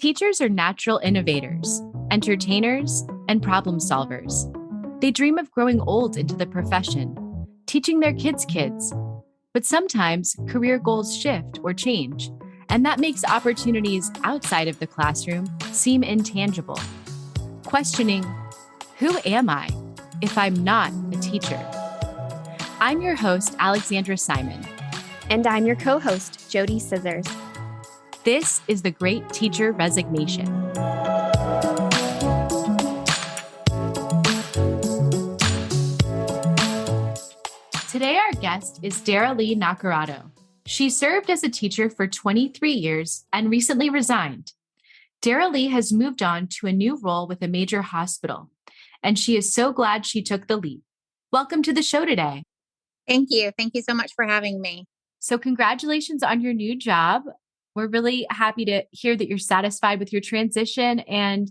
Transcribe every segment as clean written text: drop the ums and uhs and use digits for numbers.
Teachers are natural innovators, entertainers, and problem solvers. They dream of growing old into the profession, teaching their kids. But sometimes career goals shift or change, and that makes opportunities outside of the classroom seem intangible. Questioning, who am I if I'm not a teacher? I'm your host, Alexandra Simon. And I'm your co-host, JoDee Scissors. This is The Great Teacher Resignation. Today, our guest is Darellee Naccarato. She served as a teacher for 23 years and recently resigned. Darellee has moved on to a new role with a major hospital, and she is so glad she took the leap. Welcome to the show today. Thank you. Thank you so much for having me. So congratulations on your new job. We're really happy to hear that you're satisfied with your transition, and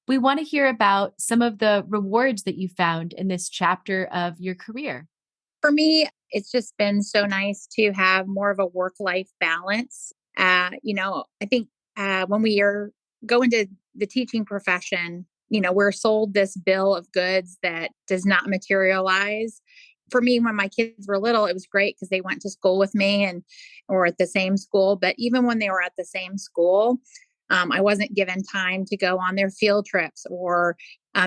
we want to hear about some of the rewards that you found in this chapter of your career. For me, it's just been so nice to have more of a work-life balance. I think when we go into the teaching profession, we're sold this bill of goods that does not materialize. For me, when my kids were little, it was great because they went to school with me or at the same school. But even when they were at the same school, I wasn't given time to go on their field trips, or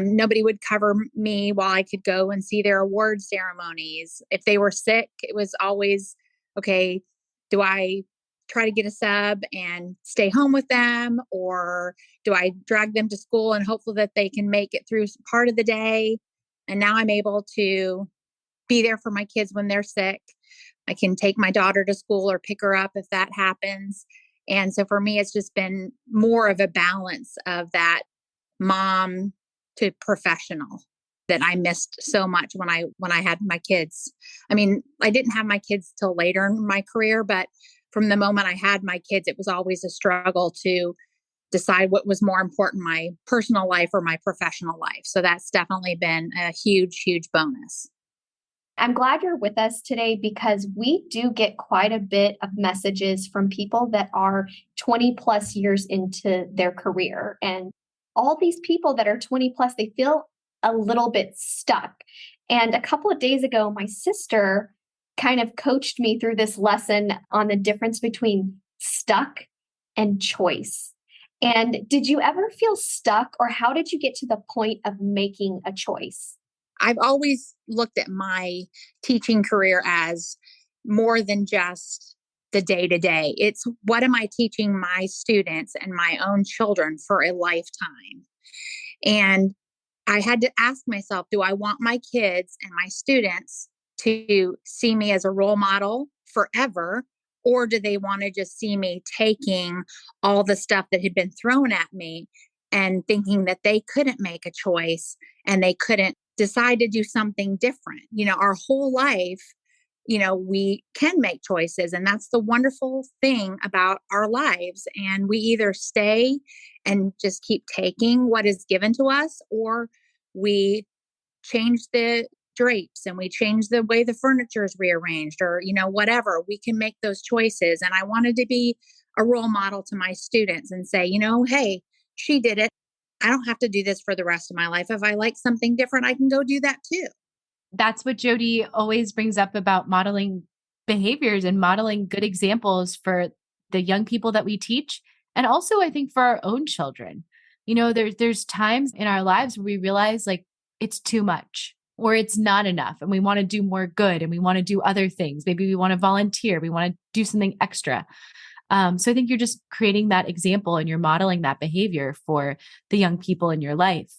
nobody would cover me while I could go and see their award ceremonies. If they were sick, it was always, okay, do I try to get a sub and stay home with them? Or do I drag them to school and hopefully that they can make it through part of the day? And now I'm able to be there for my kids when they're sick. I can take my daughter to school or pick her up if that happens. And so for me, it's just been more of a balance of that mom to professional that I missed so much when I had my kids. I mean, I didn't have my kids till later in my career, but from the moment I had my kids, it was always a struggle to decide what was more important, my personal life or my professional life. So that's definitely been a huge, huge bonus. I'm glad you're with us today because we do get quite a bit of messages from people that are 20 plus years into their career. And all these people that are 20 plus, they feel a little bit stuck. And a couple of days ago, my sister kind of coached me through this lesson on the difference between stuck and choice. And did you ever feel stuck, or how did you get to the point of making a choice? I've always looked at my teaching career as more than just the day-to-day. It's what am I teaching my students and my own children for a lifetime? And I had to ask myself, do I want my kids and my students to see me as a role model forever? Or do they want to just see me taking all the stuff that had been thrown at me and thinking that they couldn't make a choice and they couldn't decide to do something different? Our whole life, we can make choices. And that's the wonderful thing about our lives. And we either stay and just keep taking what is given to us, or we change the drapes and we change the way the furniture is rearranged, or, whatever. We can make those choices. And I wanted to be a role model to my students and say, hey, she did it. I don't have to do this for the rest of my life. If I like something different, I can go do that too. That's what JoDee always brings up about modeling behaviors and modeling good examples for the young people that we teach. And also, I think for our own children. There's times in our lives where we realize like it's too much or it's not enough and we want to do more good and we want to do other things. Maybe we want to volunteer. We want to do something extra. So I think you're just creating that example and you're modeling that behavior for the young people in your life.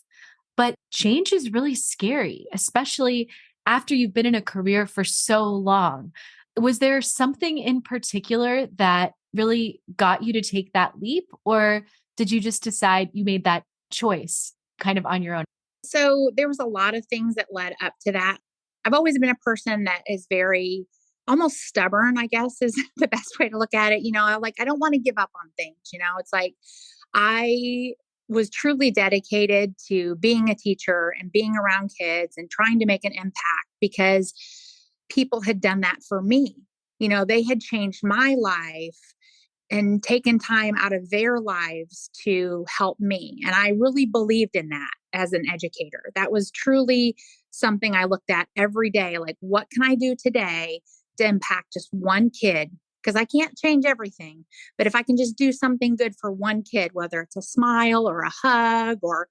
But change is really scary, especially after you've been in a career for so long. Was there something in particular that really got you to take that leap? Or did you just decide you made that choice kind of on your own? So there was a lot of things that led up to that. I've always been a person that is very almost stubborn, I guess is the best way to look at it. I don't want to give up on things. It's like I was truly dedicated to being a teacher and being around kids and trying to make an impact because people had done that for me. They had changed my life and taken time out of their lives to help me. And I really believed in that as an educator. That was truly something I looked at every day. Like, what can I do today to impact just one kid? Because I can't change everything. But if I can just do something good for one kid, whether it's a smile or a hug or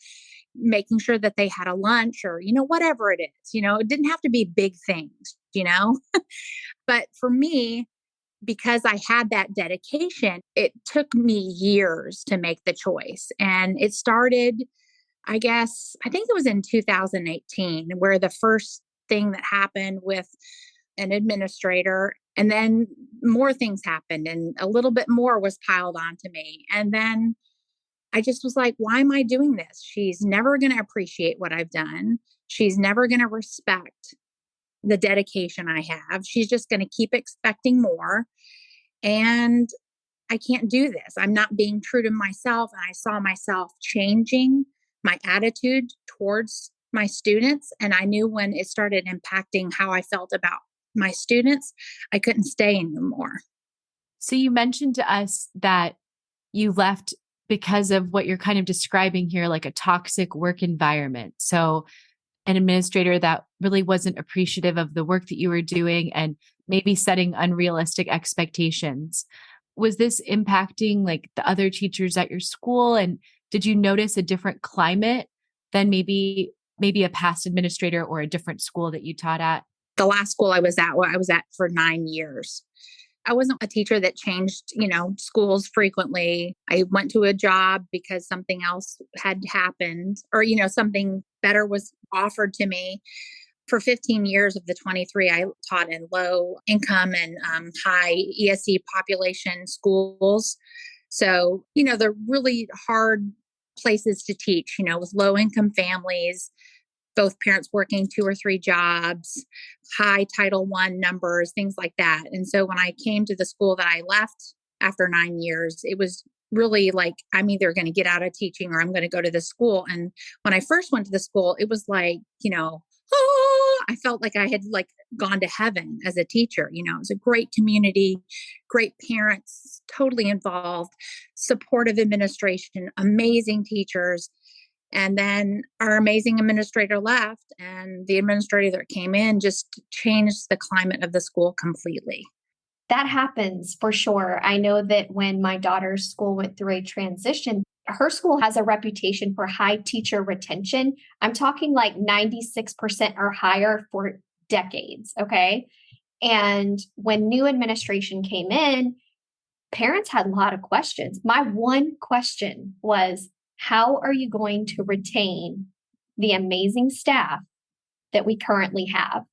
making sure that they had a lunch or, whatever it is, it didn't have to be big things. But for me, because I had that dedication, it took me years to make the choice. And it started, I think it was in 2018, where the first thing that happened with an administrator, and then more things happened and a little bit more was piled onto me. And then I just was like, why am I doing this? She's never going to appreciate what I've done. She's never going to respect the dedication I have. She's just going to keep expecting more. And I can't do this. I'm not being true to myself. And I saw myself changing my attitude towards my students. And I knew when it started impacting how I felt about my students, I couldn't stay anymore. So you mentioned to us that you left because of what you're kind of describing here, like a toxic work environment. So an administrator that really wasn't appreciative of the work that you were doing and maybe setting unrealistic expectations. Was this impacting like the other teachers at your school? And did you notice a different climate than maybe a past administrator or a different school that you taught at? The last school I was at for 9 years. I wasn't a teacher that changed, schools frequently. I went to a job because something else had happened or, something better was offered to me. For 15 years of the 23, I taught in low income and high ESE population schools. So, they're really hard places to teach, with low income families, both parents working 2 or 3 jobs, high Title I numbers, things like that. And so when I came to the school that I left after 9 years, it was really like, I'm either going to get out of teaching or I'm going to go to this school. And when I first went to the school, it was like, I felt like I had like gone to heaven as a teacher. It was a great community, great parents, totally involved, supportive administration, amazing teachers. And then our amazing administrator left, and the administrator that came in just changed the climate of the school completely. That happens for sure. I know that when my daughter's school went through a transition, her school has a reputation for high teacher retention. I'm talking like 96% or higher for decades. Okay. And when new administration came in, parents had a lot of questions. My one question was, how are you going to retain the amazing staff that we currently have?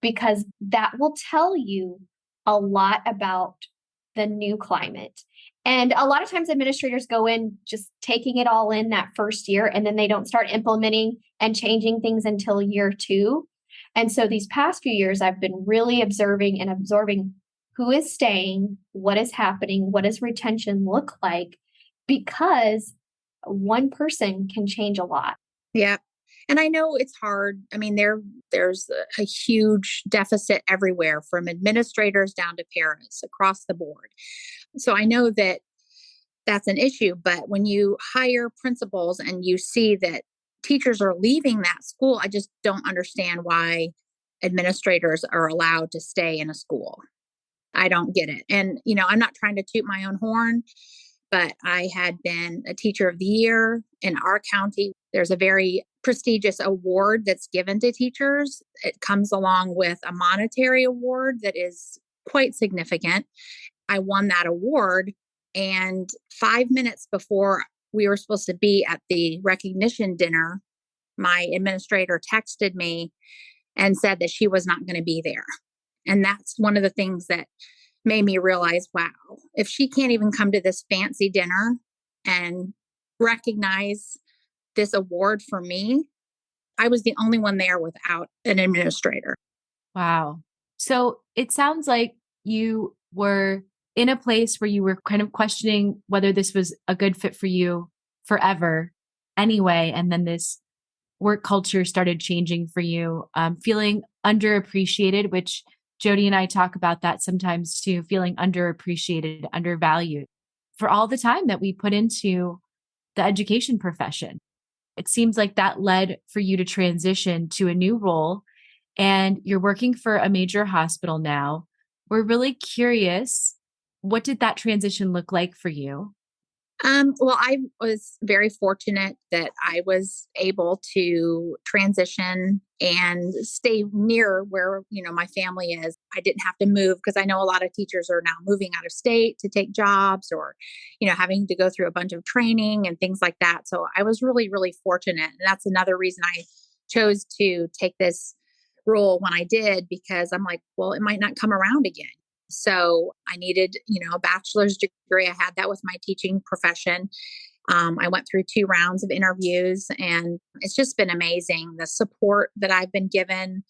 Because that will tell you a lot about the new climate. And a lot of times administrators go in just taking it all in that first year, and then they don't start implementing and changing things until year 2. And so these past few years, I've been really observing and absorbing who is staying, what is happening, what does retention look like, because one person can change a lot. Yeah. And I know it's hard. I mean, there's a huge deficit everywhere from administrators down to parents across the board. So I know that that's an issue. But when you hire principals and you see that teachers are leaving that school, I just don't understand why administrators are allowed to stay in a school. I don't get it. And, I'm not trying to toot my own horn, but I had been a teacher of the year in our county. There's a very prestigious award that's given to teachers. It comes along with a monetary award that is quite significant. I won that award. And 5 minutes before we were supposed to be at the recognition dinner, my administrator texted me and said that she was not going to be there. And that's one of the things that made me realize, wow, if she can't even come to this fancy dinner and recognize this award for me, I was the only one there without an administrator. Wow. So it sounds like you were in a place where you were kind of questioning whether this was a good fit for you forever anyway. And then this work culture started changing for you, feeling underappreciated, which JoDee and I talk about that sometimes too, feeling underappreciated, undervalued for all the time that we put into the education profession. It seems like that led for you to transition to a new role, and you're working for a major hospital now. We're really curious, what did that transition look like for you? Well, I was very fortunate that I was able to transition and stay near where, my family is. I didn't have to move because I know a lot of teachers are now moving out of state to take jobs or, having to go through a bunch of training and things like that. So I was really, really fortunate. And that's another reason I chose to take this role when I did, because I'm like, well, it might not come around again. So I needed, a bachelor's degree. I had that with my teaching profession. I went through 2 rounds of interviews, and it's just been amazing. The support that I've been given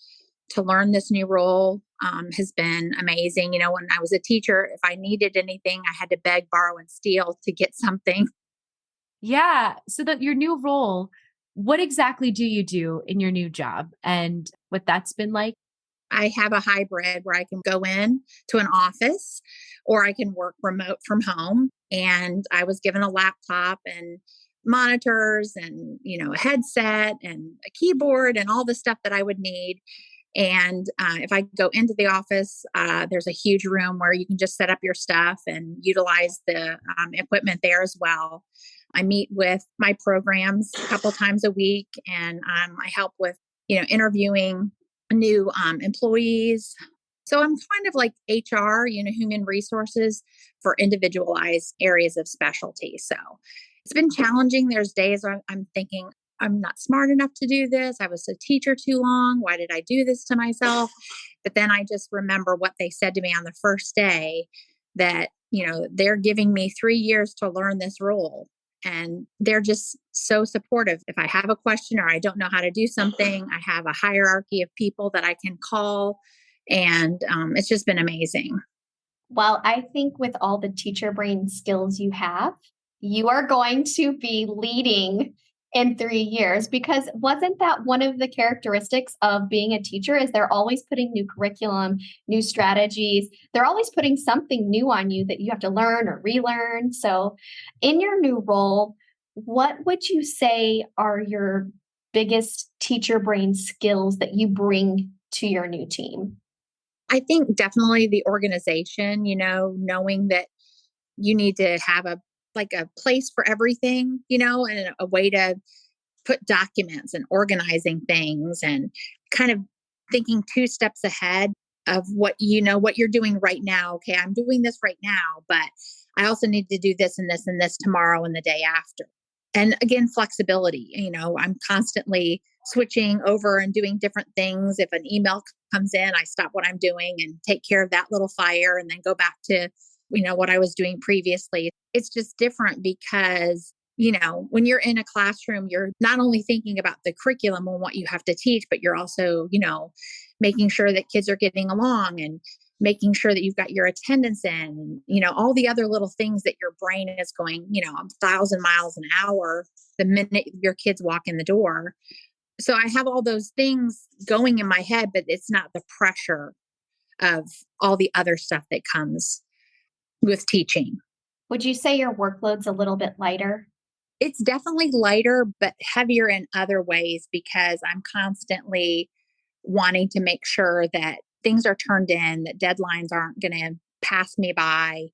to learn this new role has been amazing. When I was a teacher, if I needed anything, I had to beg, borrow, and steal to get something. Yeah. So that your new role, what exactly do you do in your new job and what that's been like? I have a hybrid where I can go in to an office or I can work remote from home. And I was given a laptop and monitors and, a headset and a keyboard and all the stuff that I would need. And if I go into the office, there's a huge room where you can just set up your stuff and utilize the equipment there as well. I meet with my programs a couple times a week, and I help with, interviewing new employees. So I'm kind of like HR, human resources for individualized areas of specialty. So it's been challenging. There's days where I'm thinking, I'm not smart enough to do this. I was a teacher too long. Why did I do this to myself? But then I just remember what they said to me on the first day, that, they're giving me 3 years to learn this role. And they're just so supportive. If I have a question or I don't know how to do something, I have a hierarchy of people that I can call. And it's just been amazing. Well, I think with all the teacher brain skills you have, you are going to be leading in 3 years, because wasn't that one of the characteristics of being a teacher is they're always putting new curriculum, new strategies. They're always putting something new on you that you have to learn or relearn. So in your new role, what would you say are your biggest teacher brain skills that you bring to your new team? I think definitely the organization, knowing that you need to have a place for everything, and a way to put documents and organizing things and kind of thinking 2 steps ahead of what you're doing right now. Okay, I'm doing this right now, but I also need to do this and this and this tomorrow and the day after. And again, flexibility. I'm constantly switching over and doing different things. If an email comes in, I stop what I'm doing and take care of that little fire and then go back to, what I was doing previously. It's just different because, when you're in a classroom, you're not only thinking about the curriculum and what you have to teach, but you're also, making sure that kids are getting along and making sure that you've got your attendance in, all the other little things that your brain is going, 1,000 miles an hour the minute your kids walk in the door. So I have all those things going in my head, but it's not the pressure of all the other stuff that comes with teaching. Would you say your workload's a little bit lighter? It's definitely lighter, but heavier in other ways because I'm constantly wanting to make sure that things are turned in, that deadlines aren't going to pass me by.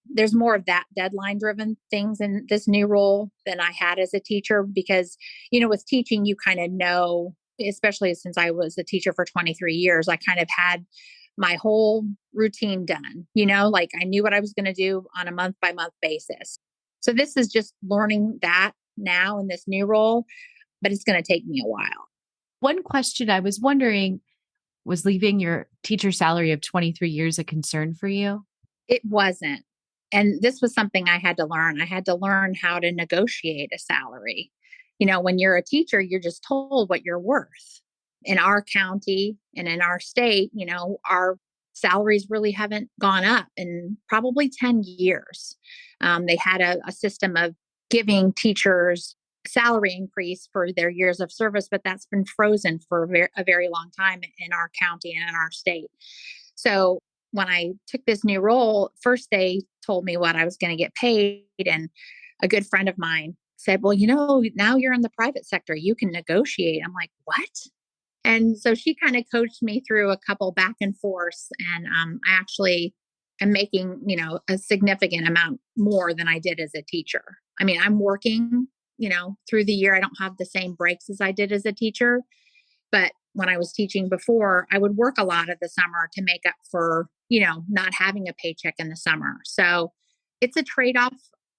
There's more of that deadline driven things in this new role than I had as a teacher because, with teaching, you kind of know, especially since I was a teacher for 23 years, I kind of had my whole routine done, like I knew what I was going to do on a month by month basis. So this is just learning that now in this new role, but it's going to take me a while. One question I was wondering, was leaving your teacher salary of 23 years a concern for you? It wasn't. And this was something I had to learn. I had to learn how to negotiate a salary. When you're a teacher, you're just told what you're worth. In our county and in our state, our salaries really haven't gone up in probably 10 years. They had a system of giving teachers salary increase for their years of service, but that's been frozen for a very long time in our county and in our state. So when I took this new role, first they told me what I was going to get paid. And a good friend of mine said, well, now you're in the private sector, you can negotiate. I'm like, what? And so she kind of coached me through a couple back and forths. And I actually am making, a significant amount more than I did as a teacher. I mean, I'm working, through the year. I don't have the same breaks as I did as a teacher. But when I was teaching before, I would work a lot of the summer to make up for, not having a paycheck in the summer. So it's a trade-off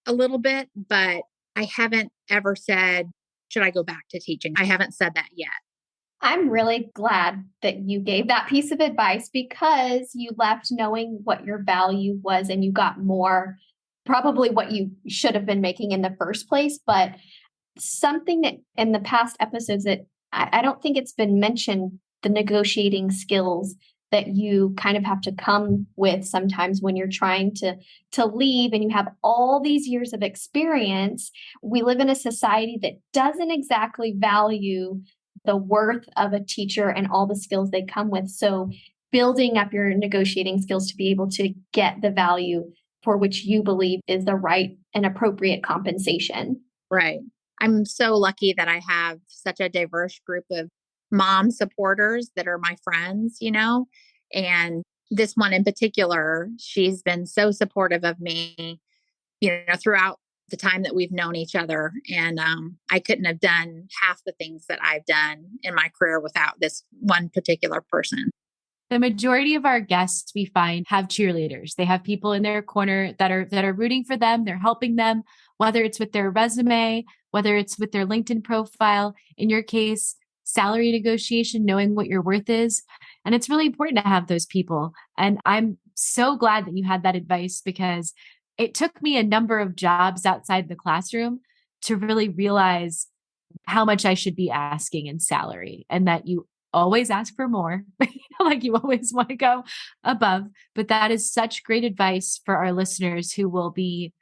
a little bit, but I haven't ever said, should I go back to teaching? I haven't said that yet. I'm really glad that you gave that piece of advice because you left knowing what your value was and you got more, probably what you should have been making in the first place. But something that in the past episodes that I don't think it's been mentioned, the negotiating skills that you kind of have to come with sometimes when you're trying to leave and you have all these years of experience. We live in a society that doesn't exactly value the worth of a teacher and all the skills they come with. So building up your negotiating skills to be able to get the value for which you believe is the right and appropriate compensation. Right. I'm so lucky that I have such a diverse group of mom supporters that are my friends, and this one in particular, she's been so supportive of me, throughout the time that we've known each other. And I couldn't have done half the things that I've done in my career without this one particular person. The majority of our guests we find have cheerleaders. They have people in their corner that are rooting for them. They're helping them, whether it's with their resume, whether it's with their LinkedIn profile. In your case, salary negotiation, knowing what your worth is. And it's really important to have those people. And I'm so glad that you had that advice because it took me a number of jobs outside the classroom to really realize how much I should be asking in salary and that you always ask for more, like you always want to go above. But that is such great advice for our listeners who will be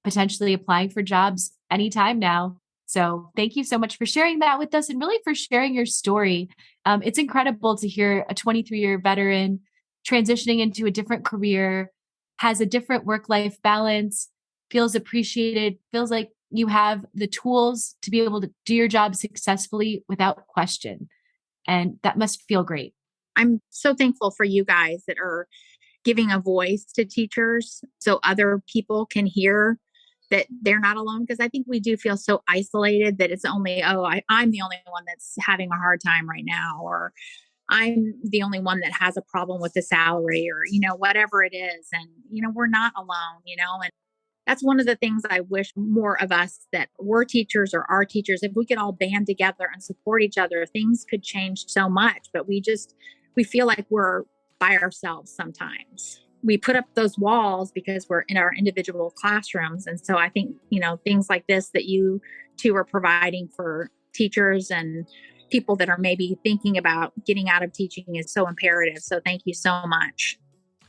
potentially applying for jobs anytime now. So thank you so much for sharing that with us and really for sharing your story. It's incredible to hear a 23-year veteran transitioning into a different career, has a different work-life balance, feels appreciated, feels like you have the tools to be able to do your job successfully without question. And that must feel great. I'm so thankful for you guys that are giving a voice to teachers so other people can hear that they're not alone. Because I think we do feel so isolated that it's only, I'm the only one that's having a hard time right now, or I'm the only one that has a problem with the salary, or, whatever it is. And, we're not alone, and that's one of the things I wish more of us that were teachers or are teachers, if we could all band together and support each other, things could change so much. But we feel like we're by ourselves sometimes. We put up those walls because we're in our individual classrooms. And so I think, things like this that you two are providing for teachers and people that are maybe thinking about getting out of teaching is so imperative. So thank you so much.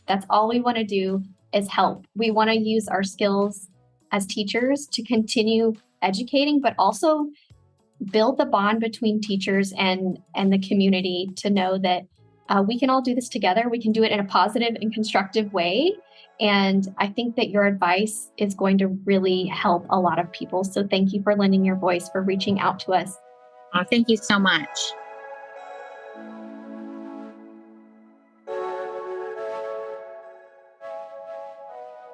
That's all we want to do is help. We want to use our skills as teachers to continue educating, but also build the bond between teachers and the community to know that we can all do this together. We can do it in a positive and constructive way. And I think that your advice is going to really help a lot of people. So thank you for lending your voice, for reaching out to us. Thank you so much.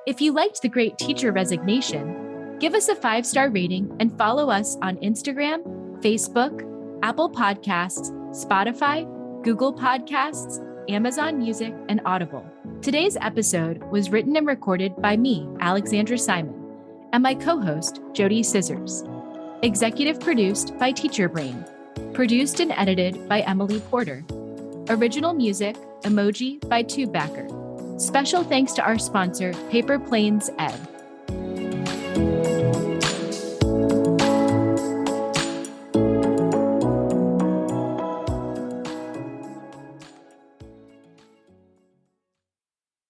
If you liked The Great Teacher Resignation, give us a 5-star rating and follow us on Instagram, Facebook, Apple Podcasts, Spotify, Google Podcasts, Amazon Music, and Audible. Today's episode was written and recorded by me, Alexandra Simon, and my co-host, JoDee Scissors. Executive produced by Teacher Brain. Produced and edited by Emily Porter. Original music, Emoji by Tubebacker. Special thanks to our sponsor, Paper Planes Ed.